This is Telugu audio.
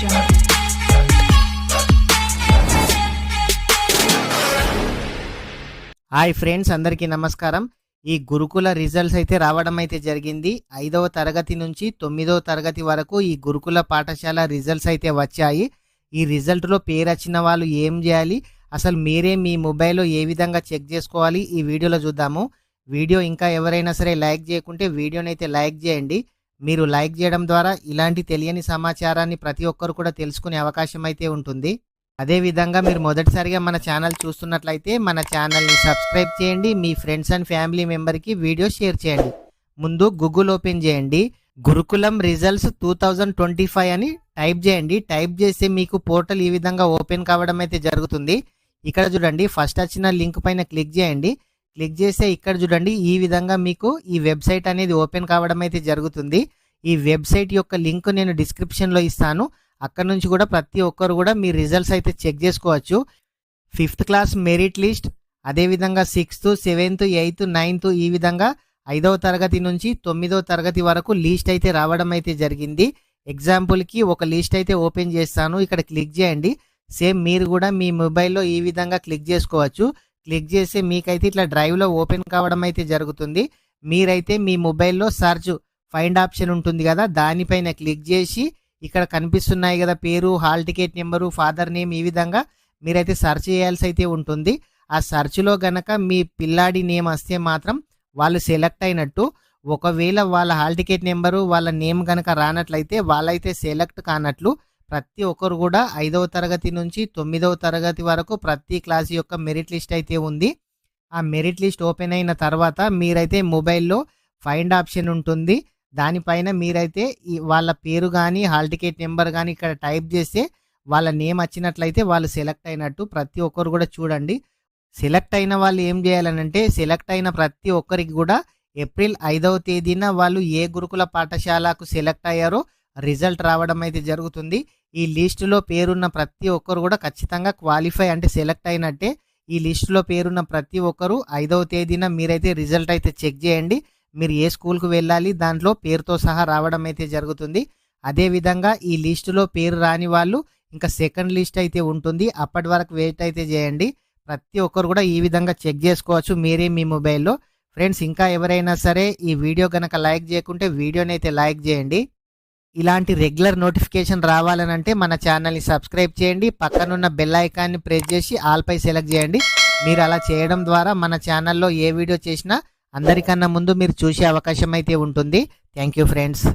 jungle. హాయ్ ఫ్రెండ్స్, అందరికీ నమస్కారం. ఈ గురుకుల రిజల్ట్స్ అయితే రావడం అయితే జరిగింది. 5వ తరగతి నుంచి 9వ తరగతి వరకు ఈ గురుకుల పాఠశాల రిజల్ట్స్ అయితే వచ్చాయి. ఈ రిజల్ట్లో పేరు వచ్చిన వాళ్ళు ఏం చేయాలి, అసలు మీరే మీ మొబైల్లో ఏ విధంగా చెక్ చేసుకోవాలి, ఈ వీడియోలో చూద్దాము. వీడియో ఇంకా ఎవరైనా సరే లైక్ చేయకుంటే వీడియోని అయితే లైక్ చేయండి. మీరు లైక్ చేయడం ద్వారా ఇలాంటి తెలియని సమాచారాన్ని ప్రతి ఒక్కరు కూడా తెలుసుకునే అవకాశం అయితే ఉంటుంది. అదేవిధంగా మీరు మొదటిసారిగా మన ఛానల్ చూస్తున్నట్లయితే మన ఛానల్ని సబ్స్క్రైబ్ చేయండి. మీ ఫ్రెండ్స్ అండ్ ఫ్యామిలీ మెంబర్కి వీడియో షేర్ చేయండి. ముందు గూగుల్ ఓపెన్ చేయండి. గురుకులం రిజల్ట్స్ 2025 అని టైప్ చేయండి. టైప్ చేస్తే మీకు పోర్టల్ ఈ విధంగా ఓపెన్ కావడం అయితే జరుగుతుంది. ఇక్కడ చూడండి, ఫస్ట్ వచ్చిన లింక్ పైన క్లిక్ చేయండి. క్లిక్ చేస్తే ఇక్కడ చూడండి, ఈ విధంగా మీకు ఈ వెబ్సైట్ అనేది ఓపెన్ కావడం అయితే జరుగుతుంది. ఈ వెబ్సైట్ యొక్క లింక్ నేను డిస్క్రిప్షన్లో ఇస్తాను. అక్కడ నుంచి కూడా ప్రతి ఒక్కరు కూడా మీ రిజల్ట్స్ అయితే చెక్ చేసుకోవచ్చు. 5th క్లాస్ మెరిట్ లిస్ట్, అదేవిధంగా 6th, 7th, 8th, 9th ఈ విధంగా 5వ తరగతి నుంచి 9వ తరగతి వరకు లిస్ట్ అయితే రావడం అయితే జరిగింది. ఎగ్జాంపుల్కి ఒక లిస్ట్ అయితే ఓపెన్ చేస్తాను. ఇక్కడ క్లిక్ చేయండి. సేమ్ మీరు కూడా మీ మొబైల్లో ఈ విధంగా క్లిక్ చేసుకోవచ్చు. క్లిక్ చేస్తే మీకైతే ఇట్లా డ్రైవ్లో ఓపెన్ కావడం అయితే జరుగుతుంది. మీరైతే మీ మొబైల్లో సర్చ్ ఫైండ్ ఆప్షన్ ఉంటుంది కదా, దానిపైన క్లిక్ చేసి ఇక్కడ కనిపిస్తున్నాయి కదా పేరు, hall ticket number, father name, ఈ విధంగా మీరైతే సెర్చ్ చేయాల్సి అయితే ఉంటుంది. ఆ సెర్చ్లో గనక మీ పిల్లాడి నేమ్ వస్తే మాత్రం వాళ్ళు సెలెక్ట్ అయినట్టు. ఒకవేళ వాళ్ళ హాల్ టికెట్ నెంబరు, వాళ్ళ నేమ్ గనక రానట్లయితే వాళ్ళైతే సెలెక్ట్ కానట్లు. ప్రతి ఒక్కరు కూడా 5వ తరగతి నుంచి 9వ తరగతి వరకు ప్రతి క్లాస్ యొక్క మెరిట్ లిస్ట్ అయితే ఉంది. ఆ మెరిట్ లిస్ట్ ఓపెన్ అయిన తర్వాత మీరైతే మొబైల్లో ఫైండ్ ఆప్షన్ ఉంటుంది. దానిపైన మీరైతే వాళ్ళ పేరు కానీ హాల్ టికెట్ నెంబర్ కానీ ఇక్కడ టైప్ చేస్తే వాళ్ళ నేమ్ వచ్చినట్లయితే వాళ్ళు సెలెక్ట్ అయినట్టు. ప్రతి ఒక్కరు కూడా చూడండి, సెలెక్ట్ అయిన వాళ్ళు ఏం చేయాలనంటే, సెలెక్ట్ అయిన ప్రతి ఒక్కరికి కూడా ఏప్రిల్ 5వ తేదీన వాళ్ళు ఏ గురుకుల పాఠశాలకు సెలెక్ట్ అయ్యారో రిజల్ట్ రావడం అయితే జరుగుతుంది. ఈ లిస్టులో పేరున్న ప్రతి ఒక్కరు కూడా ఖచ్చితంగా క్వాలిఫై అంటే సెలెక్ట్ అయినట్టే. ఈ లిస్టులో పేరున్న ప్రతి ఒక్కరు 5వ తేదీన మీరైతే రిజల్ట్ అయితే చెక్ చేయండి. మీరు ఏ స్కూల్కు వెళ్ళాలి దాంట్లో పేరుతో సహా రావడం అయితే జరుగుతుంది. అదేవిధంగా ఈ లిస్టులో పేరు రాని వాళ్ళు ఇంకా సెకండ్ లిస్ట్ అయితే ఉంటుంది. అప్పటి వరకు వెయిట్ అయితే చేయండి. ప్రతి ఒక్కరు కూడా ఈ విధంగా చెక్ చేసుకోవచ్చు మీరే మీ మొబైల్లో. ఫ్రెండ్స్, ఇంకా ఎవరైనా సరే ఈ వీడియో కనుక లైక్ చేయకుంటే వీడియోని అయితే లైక్ చేయండి. ఇలాంటి రెగ్యులర్ నోటిఫికేషన్ రావాలనంటే మన ఛానల్ని సబ్స్క్రైబ్ చేయండి. పక్కనున్న బెల్ ఐకాన్ని ప్రెస్ చేసి ఆల్పై సెలెక్ట్ చేయండి. మీరు అలా చేయడం ద్వారా మన ఛానల్లో ఏ వీడియో చేసినా అందరికన్నా ముందు మీరు చూసే అవకాశం అయితే ఉంటుంది. Thank you friends.